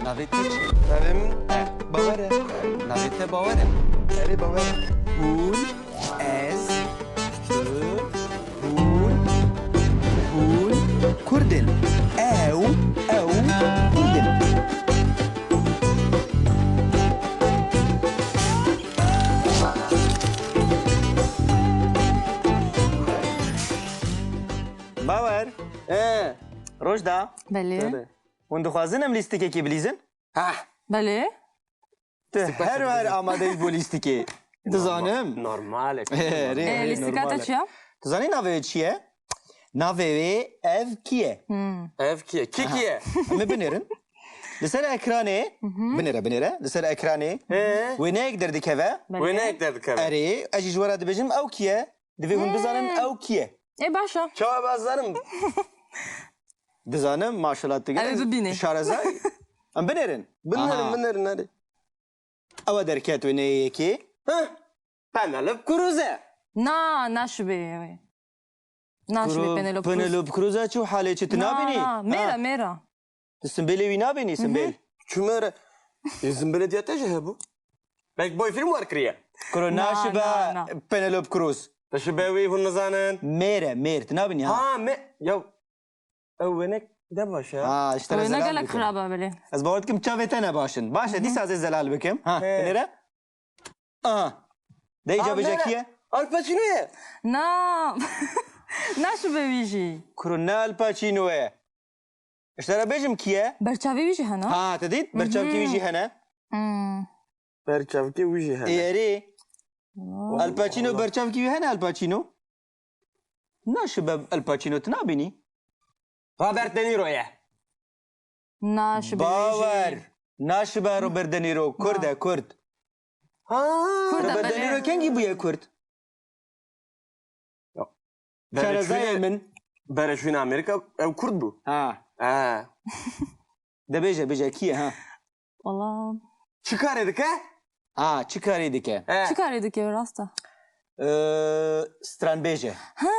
Navê te çi? Navê min Bawer e. Navê te bawer e. erê bawer e. Hûn, ez, tu, hûn, Kurdin. Ew, Kurdin. Bawer. Roj da. بله Hûn dixwazin em lîstikekê bilîzin? Ha. بله Tu her amadeyiz bu lîstikê. Dizanim. Normal. لیستیکاتا چیا؟ Tu zanî navê wê çi ye? Navê wê ev kî ye? Ev ki ye? Ki ye? Em ê binêrin. Li ser ekranê, binêre, li ser ekranê, wêneyek derdikeve, Wê ne eklerdik eve? erê, ez jî ji we re dibêjim ew kî ye? Divê hûn bizanin ew kî ye? ای باشا Çawa bazarım. Dizanim, maşallah te Ew bibîne. şareza. Em binêrin. Binlerim hadi. Ew e derket wêneyekê. Penelope Cruz e. نا نشبه نشبه پنلوپ کروز Penelope Cruz'a çû halê çi tu nabînî? میرا میرا Tu simbêlê wî nabînî simbêl. Çumere. İzin belediyete ce bu? Belki boy film var kriye. Kuro naşibe na. Penelope Cruz. Taşı bevi hun nazanen. Mêr tu nabînî ha? Ha me. Ya. Evenek de baş ya. Ha işte وینا zelal گلک bikim. خرابه بله Ez bawer dikim çavê te ne başin. Baş e dîsa ez ê zelal bikim. Ha binêre? Aha. Deyca bêje kî ye? Al Pacino ye. نا نشبه ویجی Kuro ne Al Pacino ye? İşte re bêjim kî ye? برچاوی ویجی هنا Ha te dît berçavkî wî jî hene. Berçavki uji Ê he. erê. Al Pacino berçavkî wî hene Al Pacino? Naşibe Al Pacino tu nabînî? Robert De Niro ye. نشبه Bawer. ویجی Naşibe Robert De Niro. Kurd e Kurd. Ha. Kurd. Robert De Niro kengî bûye Kurd? Şarezayê min. Bereşvin Amerika ev Kurd bu. Ha. Ha. Bêje kî ye ha? والله Çıkar edik he? Ha çi karê dike? چی کاری دکی راستا Stranbêje. ها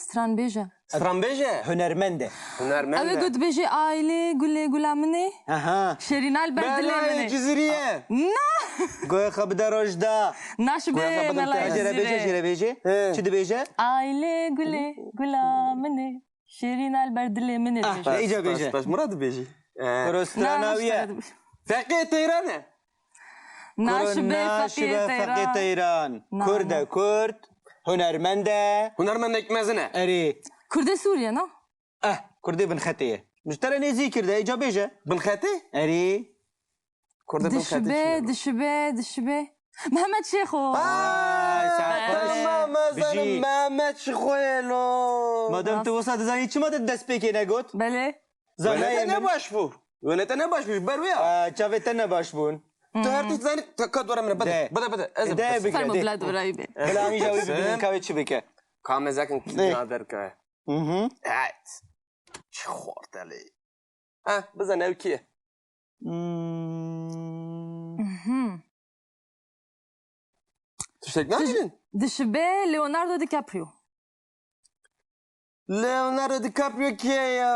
ستران بیجه Strambeje. Hunermend e. Hünermen اوه de. گود بیجی آیلی گله گلامنه Aha. شرینال بردله Belay منه Ciziriye. نه Goya xebide rojda. نشبه Goya ملای xebide bêje jîre bêje. Çi dibêje? آیلی گله گلامنه شرینال بردله منه İyice bêje. Baş Murat Beji. Kuro stranaviye. Fakir Teyran he. نشبه فقیه Fakî تیران Teyran. Na, Kurd e na. Kurd. Hunermend e. Hünermen ekmezine. Erê. کرد سوریه نه Kurdê bin xetê. Miştere nêzî kirde. İyice bêje. Bin Khati? Erê. Kurda bin Khati. دشبه دشبه دشبه محمد شیخو Ay saat baş. Bijî. Mehmet Şikoyelo. Madem tu wisa dizanî çima te dest pêkê negot? بله Zanayê Yönete ne min. başvur? Yönete ne başvur? Berviya. Çavê te ne baş bûn. Tu her tut zani takka dora mene. De. Bada. Ez De فرما bike. بلاد برای به Bila amîja wî bibînin kavê çi bike. Kamezakin kidna derka. Hı hı. Evet. Çiğorteli. Ha, bize ne ki? Tüştek ne dedin? دشبه لیوناردو دیکاپریو Leonardo DiCaprio ki ya?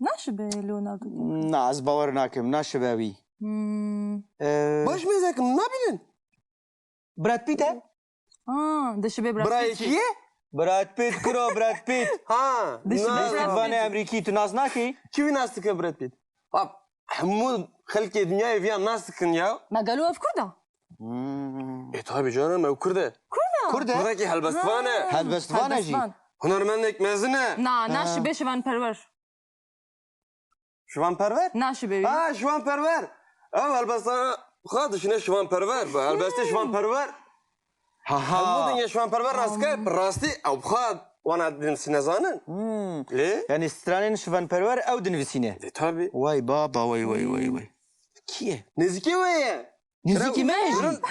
نشبه لیوناردو Na ez bawer nakim. Naşibe wî. Baş mezakim ne bilin? Brad Pitt e? دشبه برای Bray ki? Brad Pitt kuro Brad Pitt. Ha. Vanê Emrîkî tu naz nakî? Kivi nasıl ki Brad Pitt? Ab, Hamud halki dünyayı viyan nasıl kın ya? ما قالوا افكردا Tabi canım ev kurdu. Kurd e? Buradaki helbestvane. Helbestvane jî. Hunermenlik mezine. نه نشبه شوان پرور Şivanperver? نشبه Ha şivanperver. Ev helbestvane. Xad işine şivanperver. Helbeste şivanperver. Hamudun ya şivanperver rastke. Rasti ev xad. Wana din sinezanın. Le? Yani stranên şivanperwer ew dinivîsîne. Tabi. Vay baba vay. Kî ye? Neziki ve ye. Nizîkî me jî.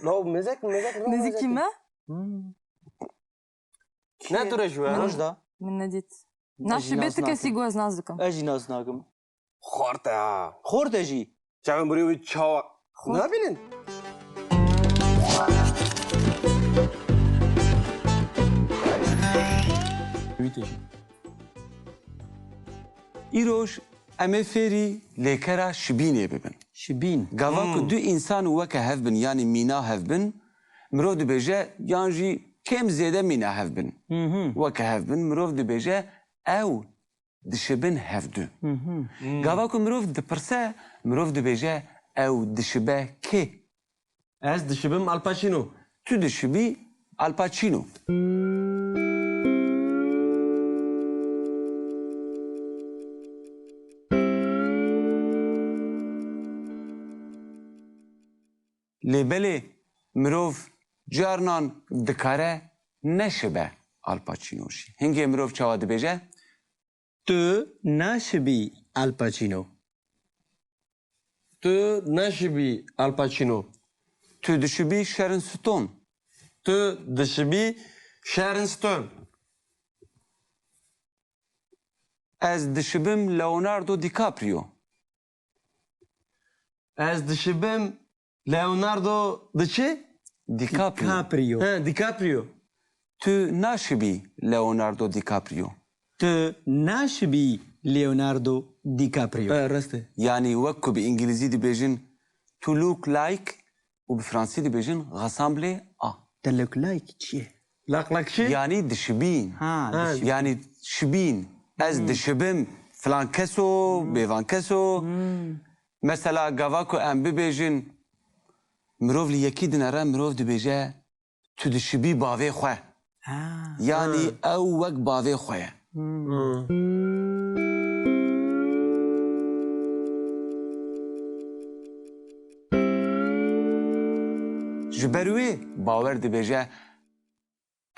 Lo mezek. نزيكي ما Ne duruyor ya? Rojda. من نديت نشبه تكسي جواز نازكم Ez jî naz nakim. Xorta ya. Xort e jî. Çavun buraya bir çava. Ne bilin? Îroj em ê fêrî lêkera şibînê bibin. Şibîn. Gava ku du însan weke hev bin yanî mîna hev bin, mirov dibêje yan jî kêm zêde mîna hev bin. Weke hev bin, mirov dibêje ew dişibin hevdû. Gava ku mirov dipirse, mirov dibêje ew dişibe kê? Ez dişibim Al Pacino. Tu dişibî Al Pacino. Lêbelê mirov carnan dikare neşibe Al Pacino jî. Hingê mirov çawa dibêje? Tu naşibî Al Pacino. Tu naşibî Al Pacino. Tu dişibî Sharon Stone. Tu dişibî Sharon Stone. Ez dişibim Leonardo DiCaprio. Ez dişibim Leonardo diçi? DiCaprio. Caprio. Ha, DiCaprio. Tu naşibî Leonardo DiCaprio. Tu naşibî Leonardo DiCaprio. Ha, rastı. Yani wek ku bi İngilizî dibêjin tu look like û bi Fransî dibêjin ressemble a. Te look like çi? Laklakçı. Yani dişibîn. Ha, dişibîn. Yani şibîn. Ez dişibim filan keso, bêvan keso. Mesela gava ku em bibêjin mirov li yekî dinere mirov dibêje tu dişibî bavê xwe. Ha. Yani ew wek bavê xwe ye. Ji ber wê bawer dibêje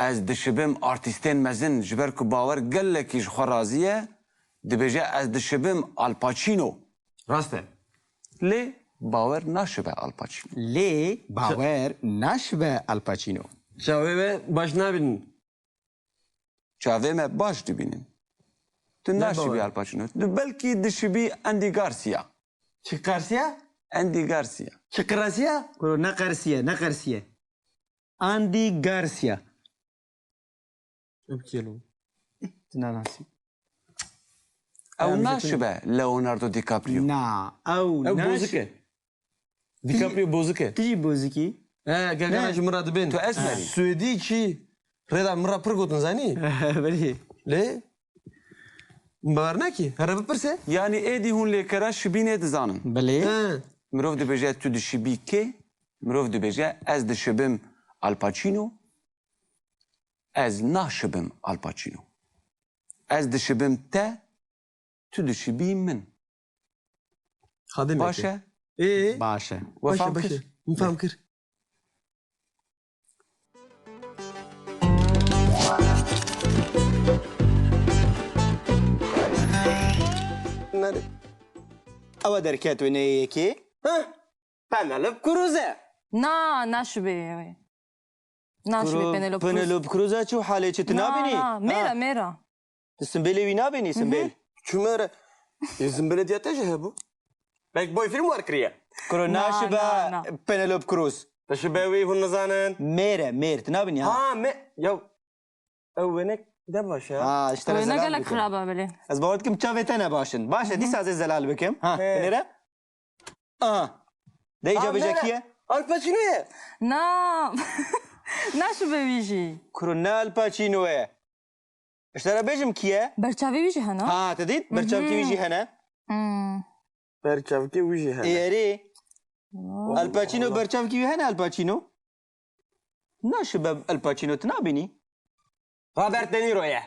ez dişibim artîstên mezin ji ber ku bawer gelekî ji xwe razî ye dibêje ez dişibim Al Pacino. Rastı. Lê bawer naşibe Al Pacino. Lê bawer naşibe Al Pacino. Çavê ve baş nabinin. Çavê me baş dibînin. Tu naşibî bawer? Al Pacino. Tu belkî dişibî Andy Garcia. Çıkarsiya? Andy Garcia. Çıkarasiya? Kuro ne Garcia, ne Garcia. Andy Garcia. Öpkelim. Nanasi. Ew naşibe Leonardo DiCaprio. Na. Ew Ev naş. bozuk e. DiCaprio bozuk e. Tiji boziki. He, gel Murat bin. Tu esmerî. Suedi çi. Reda mıra pır gotun zani. Belê. Le? Bar ne ki? Hara bipirse? Yani êdî hûn lêkera şibînê dizanin. Belê. He. Mirov dibêje tu dişibî kê? Mirov dibêje ez dişibim Al Pacino. Ez naşibim Al Pacino. Ez dişibim te. Tu dişibî min. Hadi mi? Baş e? Başa. We fam kir. Fam kir. Nerede? Ew derket wêne yekê. Ha? Penelope Cruz'e. Na, naşibe. Naşibe Penelope Cruz. Penelope Cruz'a çu halê çi tu nabînî? Na, mera, mera. Tu simbêlê wî nabînî simbêl. Çumere. Yüzün belediyete ce bu. Belki boy film var kriye. Kuro naşibe na. Penelope Cruz. Taşı bevi hun nazanen. Mêre, mêr. Tu nabînî ha? Ha me. Ya. Evenek de baş ya. Ha, işte Öyle zelal gelek bikim. xiraba belê. Ez bawer dikim çavê te ne başin. Baş e dîsa ez zelal bikim. Ha, binêre? Aha. Deyca bêje Al Pacino'ya. Na, naşibe wî jî. Kuro ne Al Pacino ye. İşte re bêjim kiye? Berçavê wî jî hene? Ha, te dît? Berçavkî wî jî hene. Berçavki uji ha. Êrê. Al Pacino berçavkî wî hene Al Pacino? Naşibe Al Pacino tu nabînî? Robert De Niro'ya.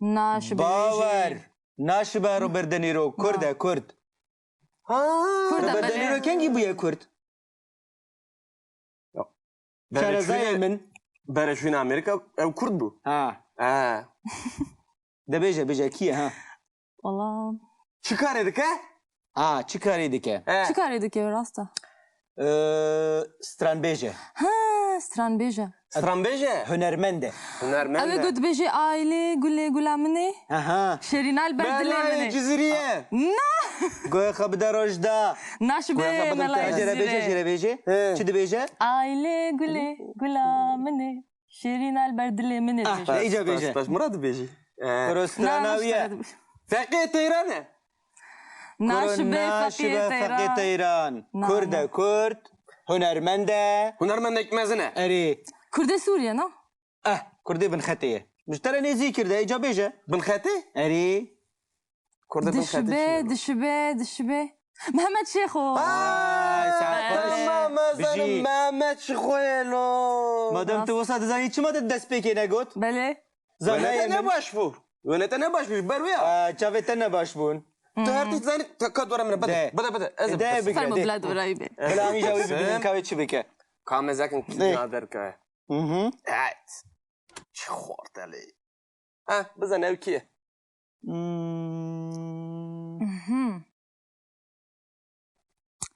Naşibe wî Bawer. jî. Naşibe Robert De Niro. Kurd e Kurd. Ha. Kurd e Robert De Niro belê. kengî bûye Kurd? Şerezayê min. Bereşwin Amerika ev Kurd bu. Ha. Ha. Debêje bêje kiye ha? Valla. Çıkar edik ha? Ha, çi karê dike? He. Çi karê dike rasta? Stranbêje. Ha, stranbêje. Strambeje. Hunermend e. Hünermen Ev ê de. got bêjê ailê gulê gula min ê? Aha. Şerinal berdilê min Belê ê. Ciziriye. Na, Goya xebide rojda. naşibe Goya melay xebide jere bêje zirê. jere bêje. He. Çi dibêje? Ailê gulê gula min ê. Şerinal berdilê min ê. Ah, dibêje. iyice bêje. Baş Murat beji. Kuro stranaviye. Fekê Teyran'e. ناشبه فقيه تيران نعم. كرد كرد هنرمنده هنرمندك مزنه اري كردي سوريا نا كردي بن خطيه مش ترى نزي كرده ايجابيجه بن خاتي اري كرد بن خاتي دشبه محمد شيخو ما شخويلو مادام تو وسط زنی چی مدت دست پیکی نگوت بله ونتا زنی نباش فور ونتا نباش فور برويا چاوه تنه باش بون تهرتي زاني تكاد ورا من ده. بدا ده ازم بگره فرمو ده بلاد ورایبه بلا همی جاوی ببینیم که چی بکه كام زاكن كنا دركا عاد شخورت علي بزن اوكي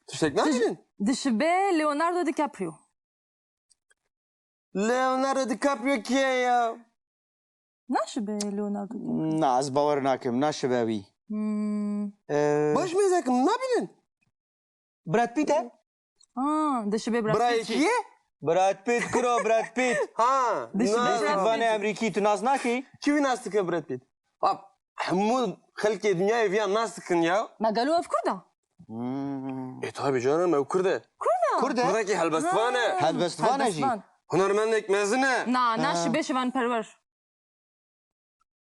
تشتك نادين دشبه ليوناردو دي كابريو ليوناردو دي كابريو كيا ناشبه ليوناردو نه از باور ناکم نه شبابی باش مزاك نابين براد پیته دشبه براد براي بيتشي. كي براد پیت کرو براد پیت ها استفانه امریکی تو ناز ناکی كيف ناس براد بيت حمود خلقي دنيا فيها ناس كنيا ما قالوها في كردة ايه طيب جانا ما كرده کرده كرده كي هلبستفانه هلبستوانه جی هنرمندك مزنه ناشبه شوان پرور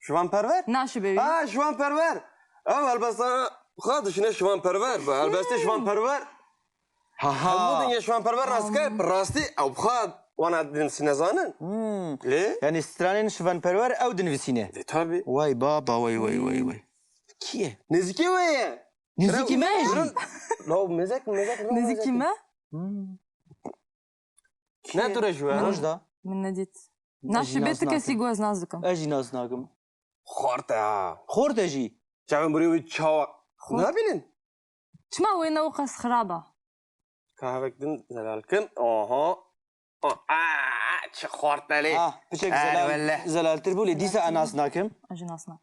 شوان پرور ناشبه شوان پرور هلبستانه خادش نه شوان پرور هلبسته شوان پرور حمود يا شوان پرور راستي او بخاد وانا دين سنزانن ليه یعنی استرانین شوان پرور او دنویسینه tabii. وای بابا وای وای وای وای کیه Nezike ويا نزیکی ماجی لو مزاك نزيكي ما نه تو شو روجدا من نديت ناشبه تكسي جواز نازكم اجی ناز ناکم خورتا خورده جی جاون بريو تشاو نابين شما هو نوقس خرابة kahvek din zelalkin aha çı خورتا لي بچک زلالتر بولی دیسا اناس ناکم أجي ناسناك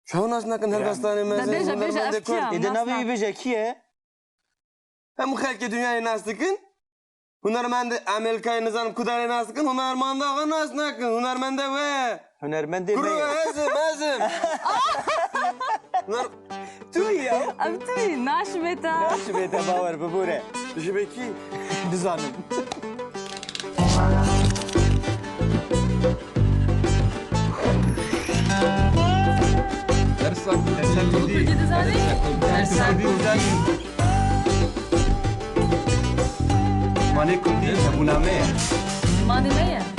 شو ناس نكن هلبستاني بيجا مزن أفكار. ایده ناس ناوی ناکم. بیجه کیه هم خلق dünyayı nas dikin Hunarmende Amerika'yı nizam kudare nas dikin Hunarmende ağa nas nakin Hunarmende ve هنرمنده Kuru بیه ezim تو یا أبتي ناشبه ناش بیته باور ببوره Jibeki بزانم مالي كردي ابو نامه ماني مية